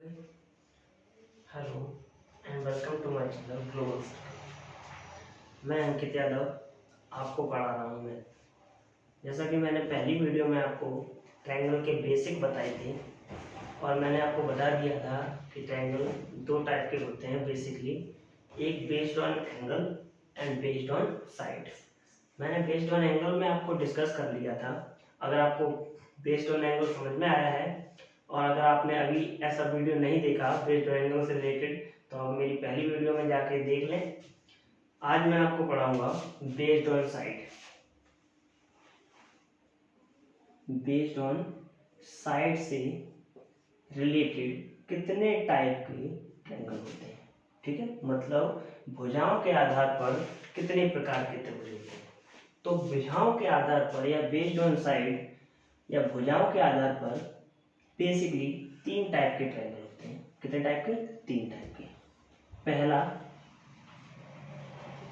Hello and welcome to my channel global circle. मैं अंकित यादव आपको पढ़ा रहा हूँ। मैं जैसा कि मैंने पहली वीडियो में आपको ट्रायंगल के बेसिक बताए थे और मैंने आपको बता दिया था कि ट्रायंगल दो टाइप के होते हैं बेसिकली, एक based on angle and based on side. मैंने बेस्ड ऑन एंगल में आपको डिस्कस कर लिया था। अगर आपको बेस्ड ऑन एंगल समझ में आया है और अगर आपने अभी ऐसा वीडियो नहीं देखा बेस्ड ऑन एंगल से रिलेटेड तो आप मेरी पहली वीडियो में जाके देख लें। आज मैं आपको पढ़ाऊंगा based on side. Based on side से रिलेटेड कितने टाइप के ट्रायंगल होते हैं, ठीक है। मतलब भुजाओं के आधार पर कितने प्रकार के त्रिभुज होते हैं। तो भुजाओं के आधार पर या बेस्ड ऑन साइड या भुजाओं के आधार पर बेसिकली तीन टाइप के ट्रायंगल होते हैं। कितने टाइप के? तीन टाइप के। पहला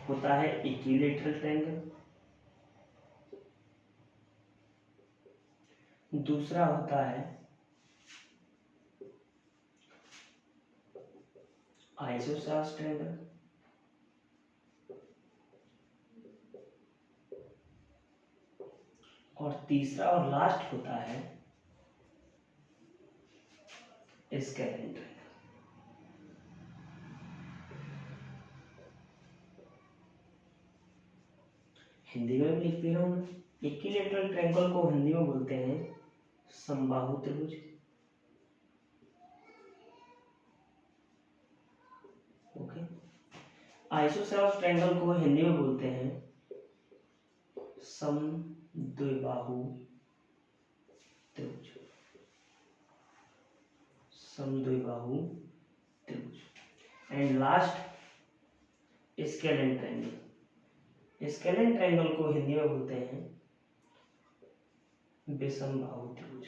होता है इक्विलैटरल ट्रायंगल, दूसरा होता है आइसोसेलेस ट्रायंगल, और तीसरा और लास्ट होता है स्केलेन ट्रायंगल। हिंदी में भी लिख दे रहा हूं मैं। इक्विलैटरल ट्रायंगल को हिंदी में बोलते हैं समबाहु त्रिभुज। ओके। आइसोसेलेस ट्रायंगल को हिंदी में बोलते हैं समद्विबाहु त्रिभुज। समद्विबाहु त्रिभुज। And last scalene triangle. Scalene triangle को हिंदी में बोलते हैं विषमबाहु त्रिभुज।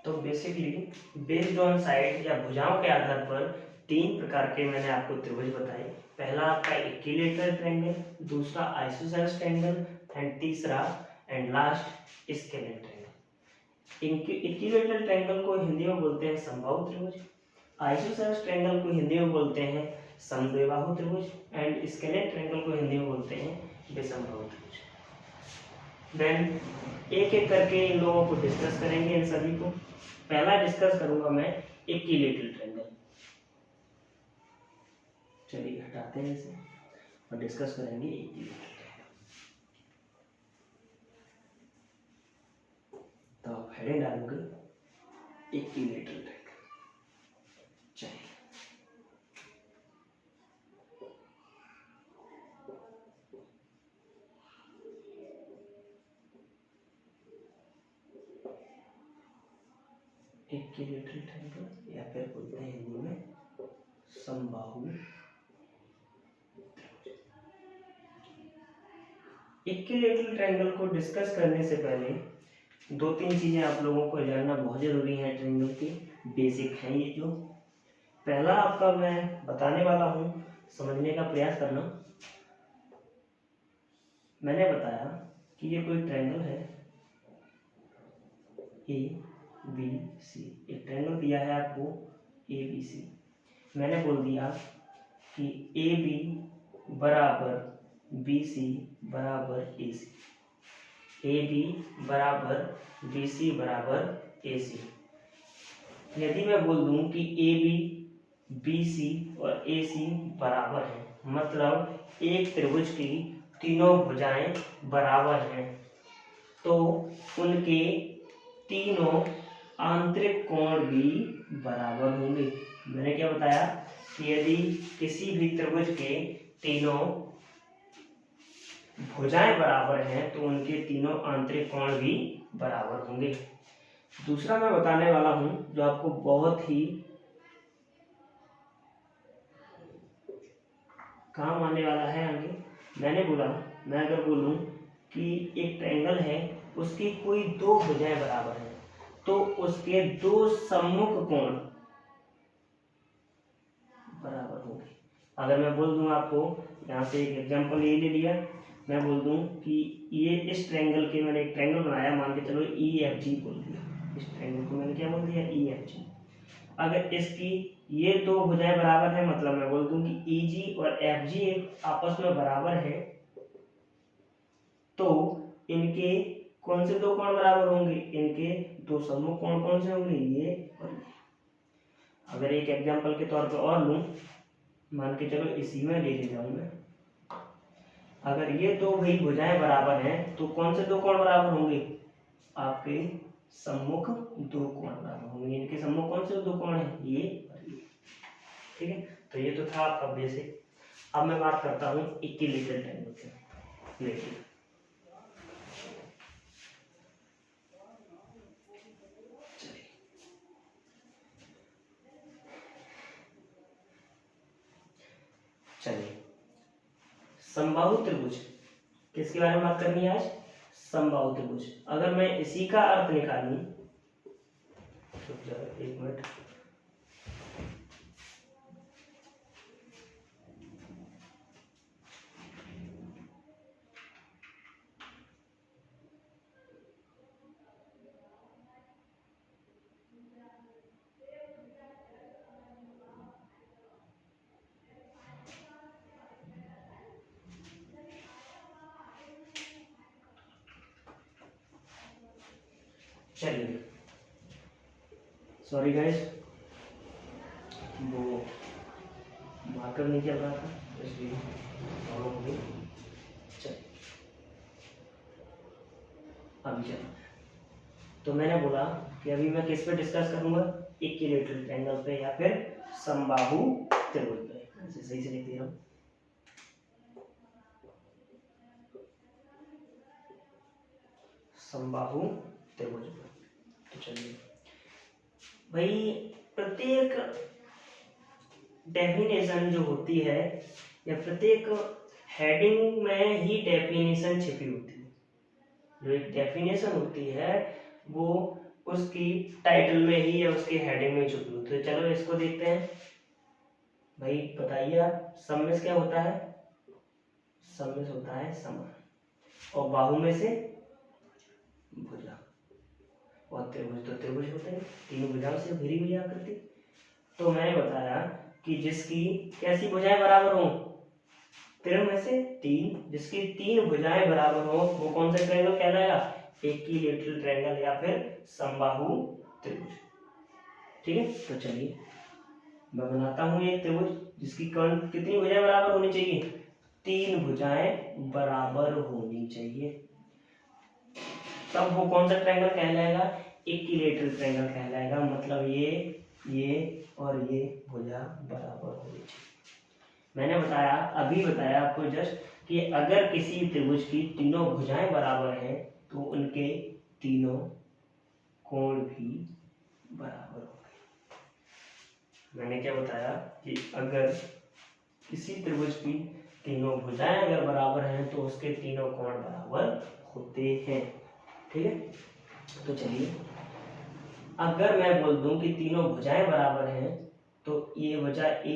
तो बेसिकली बेस्ड ऑन साइड या भुजाओं के आधार पर तीन प्रकार के मैंने आपको त्रिभुज बताए। पहला आपका इक्विलैटरल ट्रायंगल, दूसरा आइसोसेलेस ट्रायंगल एंड तीसरा and last scalene triangle. Equilateral triangle को हिंदी में बोलते हैं समबाहु त्रिभुज, आइसोसेलेस ट्रायंगल को हिंदी में बोलते हैं समद्विबाहु त्रिभुज एंड स्केलेन ट्रायंगल को हिंदी में बोलते हैं विषमबाहु त्रिभुज। देन एक एक करके इन लोगों को डिस्कस करेंगे, इन सभी को। पहला डिस्कस करूंगा मैं इक्विलैटरल ट्रायंगल। चलिए हटाते हैं इसे और डिस्कस करेंगे इक्विलैटरल ट्रायंगल। तो आप हेडिंग डालोगे इक्विलैटरल ट्रायंगल। चलिए इक्विलैटरल ट्रायंगल या फिर बोलते हैं हिंदी में समबाहु त्रिभुज। इक्विलैटरल ट्रायंगल को डिस्कस करने से पहले दो तीन चीजें आप लोगों को जानना बहुत जरूरी है। ट्रायंगल की बेसिक है ये जो पहला आपका मैं बताने वाला हूं, समझने का प्रयास करना। मैंने बताया कि ये कोई ट्रायंगल है ए बी सी। एक ट्रायंगल दिया है आपको ए बी सी। मैंने बोल दिया कि ए बी बराबर बी सी बराबर ए सी। ए बी बराबर बी सी बराबर ए सी। यदि मैं बोल दूं कि ए बी बी सी और ए सी बराबर है, मतलब एक त्रिभुज की तीनों भुजाएं बराबर हैं, तो उनके तीनों आंतरिक कोण भी बराबर होंगे। मैंने क्या बताया कि यदि किसी भी त्रिभुज के तीनों भुजाएं बराबर हैं तो उनके तीनों आंतरिक कोण भी बराबर होंगे। दूसरा मैं बताने वाला हूं जो आपको बहुत ही काम आने वाला है आगे। मैंने बोला, मैं अगर बोलूं कि एक ट्रायंगल है उसकी कोई दो भुजाएं बराबर हैं तो उसके दो सम्मुख कोण बराबर होंगे। अगर मैं बोल दूं आपको, यहां से एक एग्जांपल ये ले लिया मैं बोल दूं कि ये इस ट्रायंगल के, मैंने एक ट्रायंगल बनाया, मान के चलो EFG बोल दिया, इस ट्रायंगल को मैंने क्या बोल दिया, EFG। अगर इसकी ये दो भुजाएं बराबर है, मतलब मैं बोल दूं कि EG और FG आपस में बराबर है, तो इनके कौन से दो कोण बराबर होंगे, इनके दो सम्मुख कोण कौन से होंगे, ये और ये। अगर एक एग्जांपल के तौर पे और लूं, मान के चलो इसी में ले जाऊं मैं, अगर ये दो भाई भुजाएं बराबर हैं तो कौन से दो कोण बराबर होंगे, आपके सम्मुख दो कोण बराबर होंगे। इनके सम्मुख कौन से दो कोण हैं, ये और ये। ठीक है, तो ये तो था आपका बेसिक। अब मैं बात करता हूँ इक्विलैटरल ट्रायंगल की। देखिए चलिए, समबाहु त्रिभुज, किसके बारे में बात करनी है आज, समबाहु त्रिभुज। अगर मैं इसी का अर्थ निकालूं, एक मिनट, चलिए सॉरी गाइस, वो मार्कर नहीं चल रहा था इसलिए प्रॉब्लम हो गई। चलिए अभी चलो, तो मैंने बोला कि अभी मैं किस पे डिस्कस करूंगा, इक्विलैटरल ट्रायंगल पे या फिर समबाहु त्रिभुज पे। ऐसे सही से लिख दे रहा हूँ, समबाहु त्रिभुज पे। तो चलिए भाई, प्रत्येक डेफिनेशन जो होती है या प्रत्येक हेडिंग में ही डेफिनेशन छिपी होती है। जो एक डेफिनेशन होती है वो उसकी टाइटल में ही या उसके हेडिंग में छुपी होती है। तो चलो इसको देखते हैं। भाई बताइए आप, सम में क्या होता है, सम में होता है समान, और बाहु में से भुजा, और त्रिभुज तो त्रिभुज होते हैं, तीनों भुजाओं से घिरी हुई आकृति। तो मैंने बताया कि जिसकी कैसी भुजाएं बराबर हो, तीनों में से तीन, जिसकी तीन भुजाएं बराबर हो वो कौन सा ट्रायंगल कहलाएगा, इक्विलैटरल ट्रायंगल या फिर समबाहु त्रिभुज। ठीक है, तो चलिए मैं बनाता हूं एक त्रिभुज जिसकी कौन कितनी भुजाएं बराबर होनी चाहिए, तीन भुजाएं बराबर होनी चाहिए, तब वो कौन सा ट्रायंगल कहलाएगा, इक्विलैटरल ट्रायंगल कहलाएगा। मतलब ये और ये भुजा बराबर होनी चाहिए। मैंने बताया, अभी बताया आपको जस्ट, कि अगर किसी त्रिभुज की तीनों भुजाएं बराबर हैं तो उनके तीनों कोण भी बराबर होंगे। मैंने क्या बताया कि अगर किसी त्रिभुज की तीनों भुजाएं अगर बराबर हैं तो उसके तीनों कोण बराबर होते हैं। ठीक है, तो चलिए, अगर मैं बोल दूं कि तीनों भुजाएं बराबर हैं तो ये भुजा ए,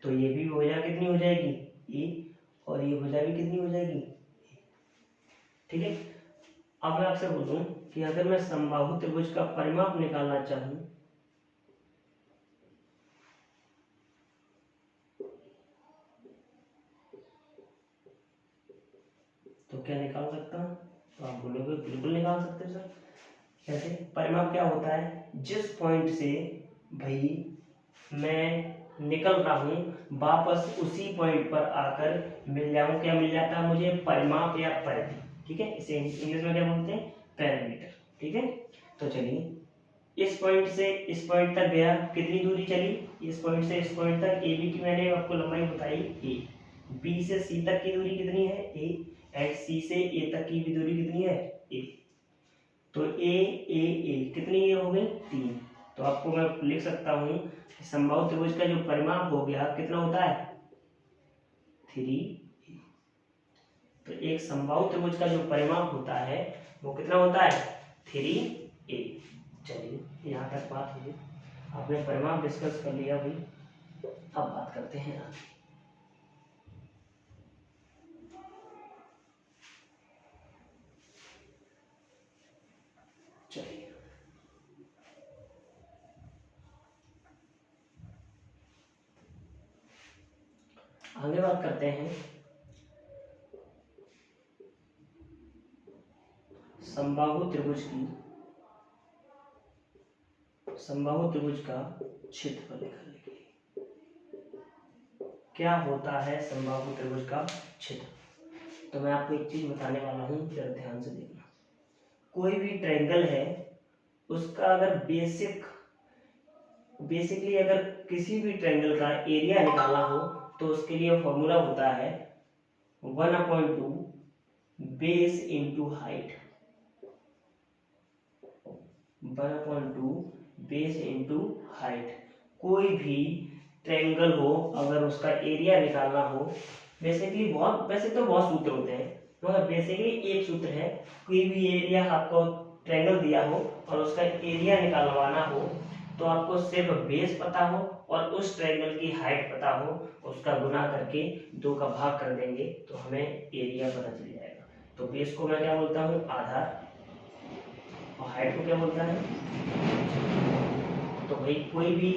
तो ये भी भुजा कितनी हो जाएगी, ए, और ये भुजा भी कितनी हो जाएगी, ए। ठीक है, अब मैं आपसे बोलूं कि अगर मैं समबाहु त्रिभुज का परिमाप निकालना चाहूं तो क्या निकाल सकता हूं, तो आप बोलोगे बिल्कुल निकाल सकते सर। कैसे, परिमाप क्या होता है, जिस पॉइंट से भाई मैं निकल रहा हूं वापस उसी पॉइंट पर आकर मिल जाऊं, क्या मिल जाता है मुझे, परिमाप या परिधि। ठीक है, इसे इंग्लिश में क्या बोलते हैं, पैरामीटर। ठीक है, तो चलिए इस पॉइंट से इस पॉइंट तक गया, कितनी दूरी चली, इस पॉइंट से इस पॉइंट तक ए बी की मैंने आपको लंबाई बताई ए, बी से सी तक की दूरी कितनी है ए, एंड सी से ए तक की भी दूरी कितनी है ए, तो ए कितनी ये हो गई, तीन। तो आपको मैं लिख सकता हूं कि समबाहु त्रिभुज का जो परिमाप हो गया कितना होता है, 3a। तो एक समबाहु त्रिभुज का जो परिमाप होता है वो कितना होता है, 3a। चलिए यहाँ तक बात हुई, आपने परिमाप डिस्कस कर लिया भाई, अब बात करते हैं आगे। चलिए आगे बात करते हैं समबाहु त्रिभुज की। समबाहु त्रिभुज का क्षेत्रफल निकालने के लिए क्या होता है समबाहु त्रिभुज का क्षेत्रफल। तो मैं आपको एक चीज बताने वाला हूँ, जरा ध्यान से देखना। कोई भी ट्रायंगल है उसका अगर बेसिकली अगर किसी भी ट्रायंगल का एरिया निकालना हो तो उसके लिए फॉर्मूला होता है 1/2 base into height. 1/2 base into height. कोई भी ट्रायंगल हो अगर उसका एरिया निकालना हो, बेसिकली वैसे तो बहुत सूत्र होते हैं, मगर बेसिकली एक सूत्र है। कोई भी एरिया आपको ट्रायंगल दिया हो और उसका एरिया निकालवाना हो तो आपको सिर्फ बेस पता हो और उस ट्रायंगल की हाइट पता हो, उसका गुना करके 2 का भाग कर देंगे तो हमें एरिया पता चल जाएगा। तो बेस को मैं क्या बोलता हूँ, आधार, और हाइट को क्या बोलता है। तो भाई कोई भी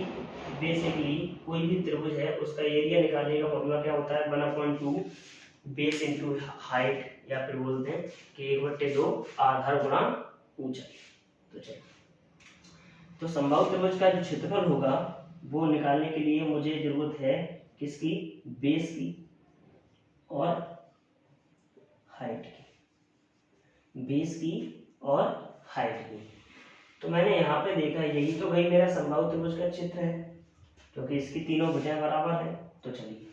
बेसिकली कोई भी त्रिभुज है उसका एरिया निकालने का फॉर्मूला क्या होता है, 1/2 बेस इंटू हाइट, या फिर बोलते हैं कि 1/2 आधार गुणा ऊंचाई। तो चलिए, तो समबाहु त्रिभुज का जो क्षेत्रफल होगा वो निकालने के लिए मुझे जरूरत है किसकी, बेस की और हाइट की। बेस की और हाइट की। तो मैंने यहाँ पे देखा यही तो भाई मेरा समबाहु त्रिभुज का चित्र है, क्योंकि इसकी तीनों भुजाएं बराबर है। तो चलिए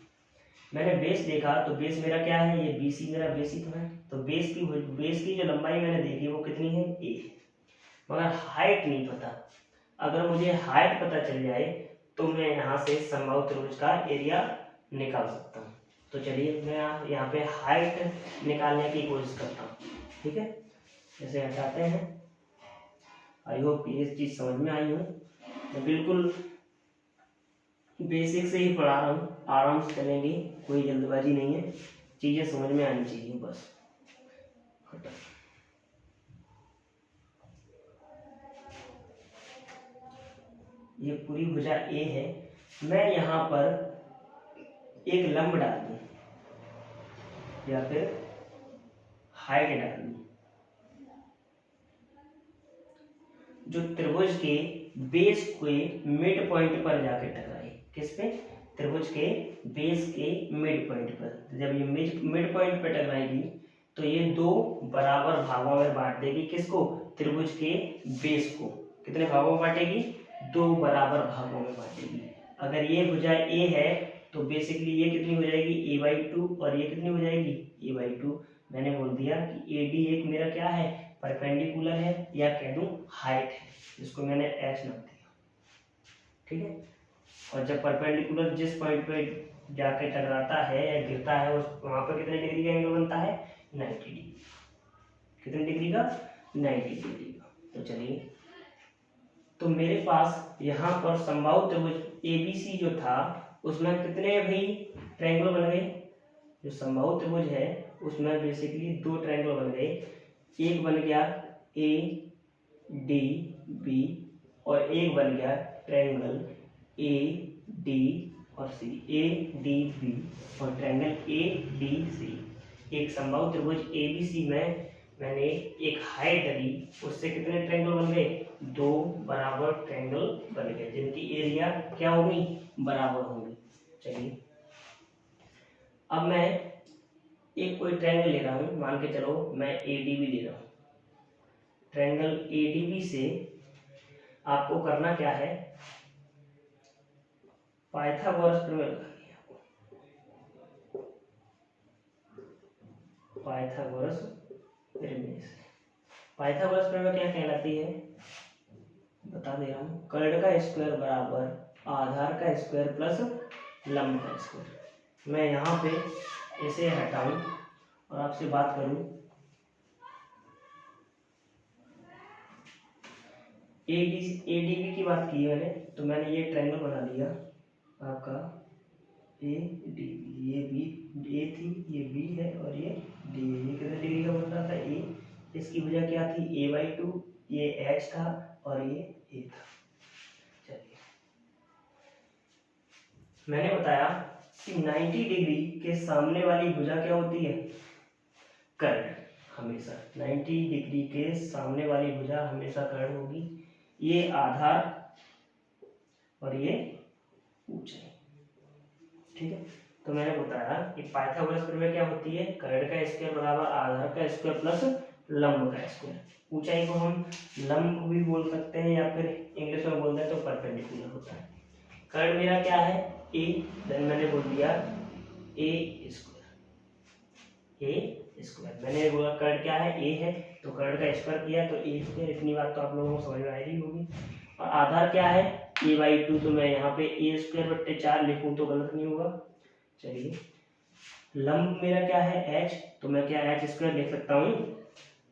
मैंने बेस देखा तो बेस मेरा क्या है, ये बीसी मेरा बेस ही तो है। तो बेस की जो लंबाई मैंने देखी वो कितनी है, a। मगर हाइट नहीं पता। अगर मुझे हाइट पता चल जाए तो मैं यहाँ से समबाहु त्रिभुज का एरिया निकाल सकता हूँ। तो चलिए मैं यहाँ पे हाइट निकालने की कोशिश करता हूँ। ठीक है, जैसे हटाते हैं। आई होप ये चीज समझ में आई हो। मैं बिल्कुल बेसिक से ही पढ़ा रहा हूँ, आराम से चलेंगे, कोई जल्दबाजी नहीं है, चीजें समझ में आनी चाहिए बस। ये पूरी भुजा ए है, मैं यहाँ पर एक लंब डाल दूं या फिर हाइट डाल दूं जो त्रिभुज के बेस के मिड पॉइंट पर जाके टकराए। किस पे, त्रिभुज के बेस के मिड पॉइंट पर। जब ये मिड पॉइंट पर टकराएगी तो ये 2 बराबर भागों में बांट देगी। किसको, त्रिभुज के बेस को। कितने भागों में बांटेगी, 2 बराबर भागों में बांटेगी। अगर ये भुजा ए है तो बेसिकली ये कितनी हो जाएगी, a/2, और ये कितनी हो जाएगी, a/2। मैंने बोल दिया कि AD एक मेरा क्या है, परपेंडिकुलर है, या कह दूं हाइट है, जिसको मैंने h नाम दिया। ठीक है, और जब परपेंडिकुलर जिस पॉइंट पे जाके टकराता है या गिरता है उस वहां पर कितने डिग्री का एंगल बनता है, 90 डिग्री। कितने डिग्री का, 90 डिग्री का। तो चलिए, तो मेरे पास यहाँ पर समबाहु त्रिभुज ABC जो था उसमें कितने भाई ट्रायंगल बन गए। जो समबाहु त्रिभुज है उसमें बेसिकली 2 ट्रायंगल बन गए। एक बन गया ADB और एक बन गया ट्रायंगल AD और C। ADB और ट्रायंगल ADC। एक समबाहु त्रिभुज ABC में मैंने एक हाइट डाली, उससे कितने ट्रायंगल बन गए, 2 बराबर ट्रायंगल बन गए, जिनकी एरिया क्या होगी, बराबर होंगी। चलिए अब मैं एक कोई ट्रायंगल ले रहा हूं, मान के चलो मैं ADB ले रहा हूं। ट्रायंगल ADB से आपको करना क्या है, पाइथागोरस प्रमेय लगानी है। पाइथागोरस प्रमेय। पाइथागोरस प्रमेय क्या कहलाती है, बता दे रहा हूँ। कर्ण का स्क्वायर बराबर आधार का स्क्वायर प्लस लंब का स्क्वायर। मैं यहाँ पे इसे हटाऊं और आपसे बात करूं, ADB की बात की मैंने, तो मैंने ये ट्रायंगल बना लिया आपका ADB। ये B A थी, ये B है और ये D है। ये कितने डिग्री का बन रहा था, A। इसकी वजह क्या थी, a/2 ये एच था और ये ए था। चलिए, मैंने बताया कि 90 डिग्री के सामने वाली भुजा क्या होती है, कर्ण। हमेशा 90 डिग्री के सामने वाली भुजा हमेशा कर्ण होगी। ये आधार और ये ऊंचाई, ठीक है। तो मैंने बताया कि पाइथागोरस प्रमेय क्या होती है, कर्ण का स्क्वायर बराबर आधार का स्क्वायर प्लस लंब का स्क्वायर। ऊंचाई को हम लंब भी बोल सकते हैं या फिर इंग्लिश में बोलते हैं तो परपेंडिकुलर होता है। कर्ण मेरा क्या है, ए, देन मैंने बोल दिया ए स्क्वायर, ए स्क्वायर। मैंने बोला कर्ण क्या है, ए है, तो कर्ण का स्क्वायर किया तो ए स्क्वायर। इतनी बात तो आप लोगों को समझ में आ रही होगी। और आधार क्या है, a/2, तो मैं यहाँ पे ए स्क्वायर बट्टे 4 लिखूँ तो गलत नहीं होगा। चलिए, लंब मेरा क्या है, एच, तो मैं क्या एच स्क्वायर लिख सकता हूँ।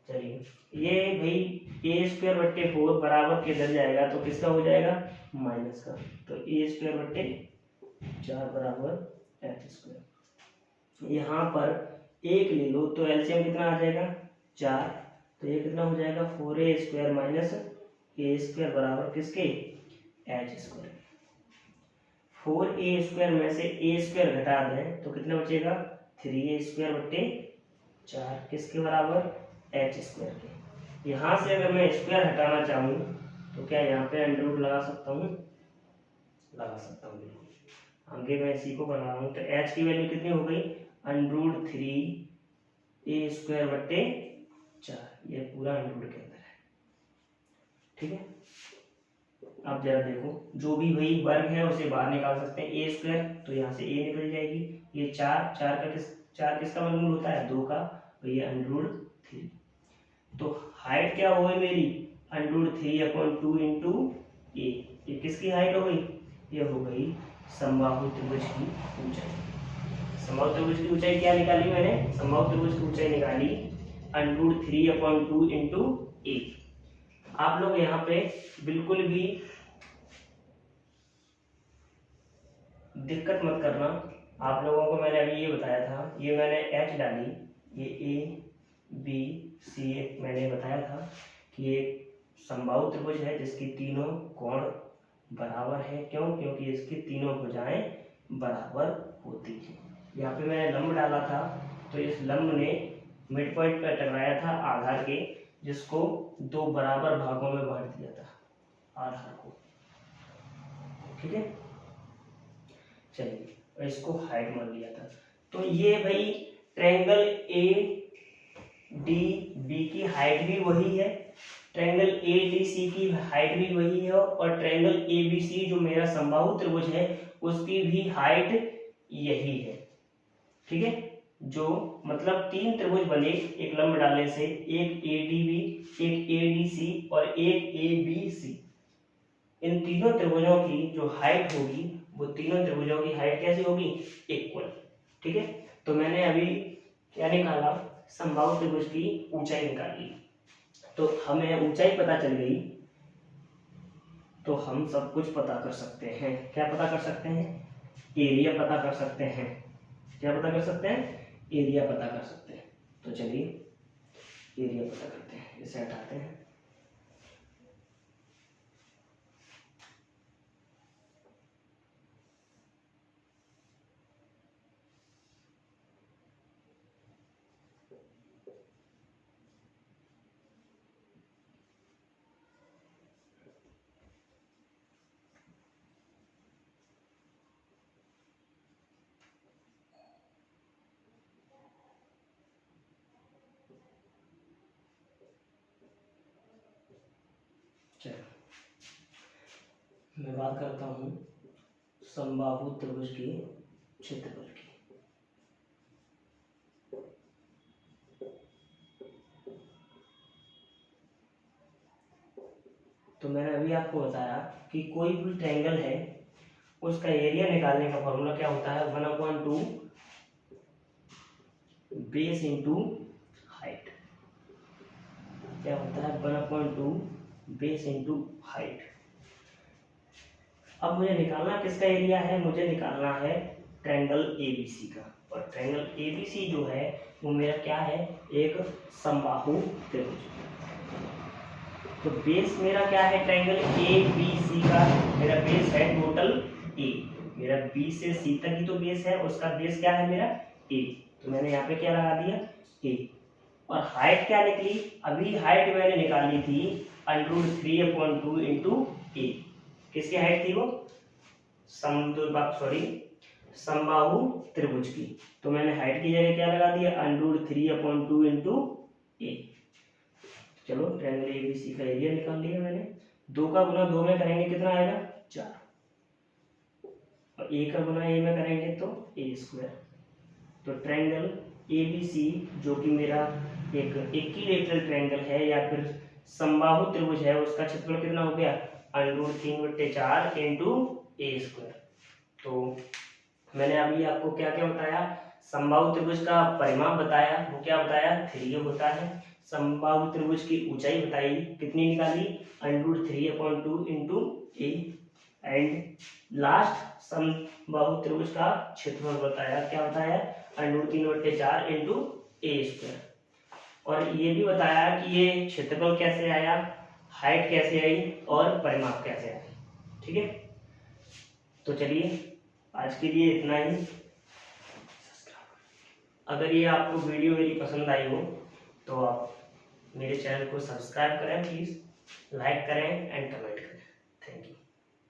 चलिए, ये भाई ए स्क्वायर बट्टे 4 बराबर किधर जाएगा तो किसका हो जाएगा, माइनस का। तो ए स्क्वायर बट्टे 4 बराबर एच स्क्वायर। यहाँ पर एक ले लो तो एलसीएम कितना आ जाएगा, 4। तो ये कितना हो जाएगा, 4a स्क्वायर माइनस ए स्क्वायर बराबर किसके, एच स्क्वायर। 4a स्क्वायर में से a स्क्वायर घटा दें तो कितना बचेगा, 3a स्क्वायर बट्टे 4 किसके बराबर, एच स्क्वायर के। यहाँ से अगर मैं स्क्वायर हटाना चाहूँ तो क्या यहाँ पे अंडर रूट लगा सकता हूँ, लगा सकता हूँ बिल्कुल। आगे मैं इसी को बना रहा हूँ तो एच की वैल्यू कितनी हो गई, अंडर रूट 3a स्क्वायर बट्टे 4। ये पूरा अंडर रूट के अंदर है, ठीक है। अब जरा देखो, जो भी भाई वर्ग है उसे बाहर निकाल सकते हैं। ए स्क्वायर तो यहाँ से ए निकल जाएगी, ये 4 4 किसका वर्गमूल होता है, 2 का, और ये अंडर रूट 3। तो हाइट क्या हो गई मेरी, अंडर रूट 3/2 इंटू ए। ये किसकी हाइट हो गई, ये हो गई समबाहु त्रिभुज की ऊंचाई। समबाहु त्रिभुज की ऊंचाई क्या निकाली मैंने, समबाहु त्रिभुज की ऊंचाई निकाली अंडर रूट 3/2 इंटू ए। आप लोग यहाँ पे बिल्कुल भी दिक्कत मत करना। आप लोगों को मैंने अभी ये बताया था, ये मैंने एच डाली, ये ए बी सी मैंने बताया था कि ये समबाहु त्रिभुज है जिसकी तीनों कोण बराबर है। क्यों, क्योंकि इसकी तीनों भुजाएं बराबर होती हैं। यहाँ पे मैंने लंब डाला था तो इस लंब ने मिड पॉइंट पर टकराया था आधार के, जिसको 2 बराबर भागों में बांट दिया था आधार को, ठीक है। चलिए, और इसको हाइट मान लिया था। तो ये भाई ट्रायंगल ए डी बी की हाइट भी वही है, ट्रायंगल ए डी सी की हाइट भी वही है, और ट्रायंगल ए बी सी जो मेरा समबाहु त्रिभुज है उसकी भी हाइट यही है, ठीक है। जो मतलब 3 त्रिभुज बने एक लंब डालने से, एक ए डी बी, एक ए डी सी और एक ए बी सी। इन तीनों त्रिभुजों की जो हाइट होगी वो तीनों त्रिभुजों की हाइट कैसी होगी, इक्वल, ठीक है। तो मैंने अभी क्या निकाला, समबाहु त्रिभुज की ऊंचाई निकाली। तो हमें ऊंचाई पता चल गई तो हम सब कुछ पता कर सकते हैं। क्या पता कर सकते हैं, एरिया पता कर सकते हैं। क्या पता कर सकते हैं, एरिया पता कर सकते हैं। तो चलिए एरिया पता करते हैं, इसे हटाते हैं। चलो, मैं बात करता हूँ समबाहु त्रिभुज के क्षेत्रफल की। तो मैंने अभी आपको बताया कि कोई भी ट्रायंगल है उसका एरिया निकालने का फॉर्मूला क्या होता है, 1/2 बेस इंटू हाइट। क्या होता है, 1/2 बेस इंटू हाइट। अब मुझे निकालना किसका एरिया है, मुझे निकालना है ट्रायंगल एबीसी का। और ट्रायंगल एबीसी जो है वो मेरा क्या है, एक समबाहु त्रिभुज। तो बेस मेरा क्या है ट्रायंगल ए बी सी का, मेरा बेस है टोटल ए, मेरा बी से सी तक ही तो बेस है, उसका बेस क्या है मेरा ए, तो मैंने यहाँ पे क्या लगा दिया ए। और हाइट क्या निकली, अभी हाइट मैंने निकाली थी √3/2 इंटू ए, किसकी हाइट थी वो, समबाहु त्रिभुज की, तो मैंने हाइट की जगह क्या लगा दिया √3/2 इंटू ए। चलो ट्रायंगल एबीसी का एरिया निकाल लिया मैंने, 2 का गुना 2 में करेंगे कितना आएगा 4, और ए का गुना ए में करेंगे तो a²। तो ट्रायंगल एबीसी जो कि मेरा एक इक्विलैटरल ट्रायंगल है या फिर समबाहु त्रिभुज है, उसका क्षेत्रफल कितना हो गया √3/4 इंटू a²। तो मैंने अभी आपको क्या क्या बताया, समबाहु त्रिभुज का परिमाप बताया, वो क्या बताया 3 होता है, समबाहु त्रिभुज की ऊंचाई बताई कितनी निकाली √3/2 इंटू ए, एंड लास्ट समबाहु त्रिभुज का क्षेत्रफल बताया, क्या बताया √3/4 इंटू a²। और ये भी बताया कि ये क्षेत्रफल कैसे आया, हाइट कैसे आई और परिमाप कैसे आया। ठीक है, तो चलिए आज के लिए इतना ही। अगर ये आपको वीडियो मेरी पसंद आई हो तो आप मेरे चैनल को सब्सक्राइब करें प्लीज़, लाइक करें एंड कमेंट।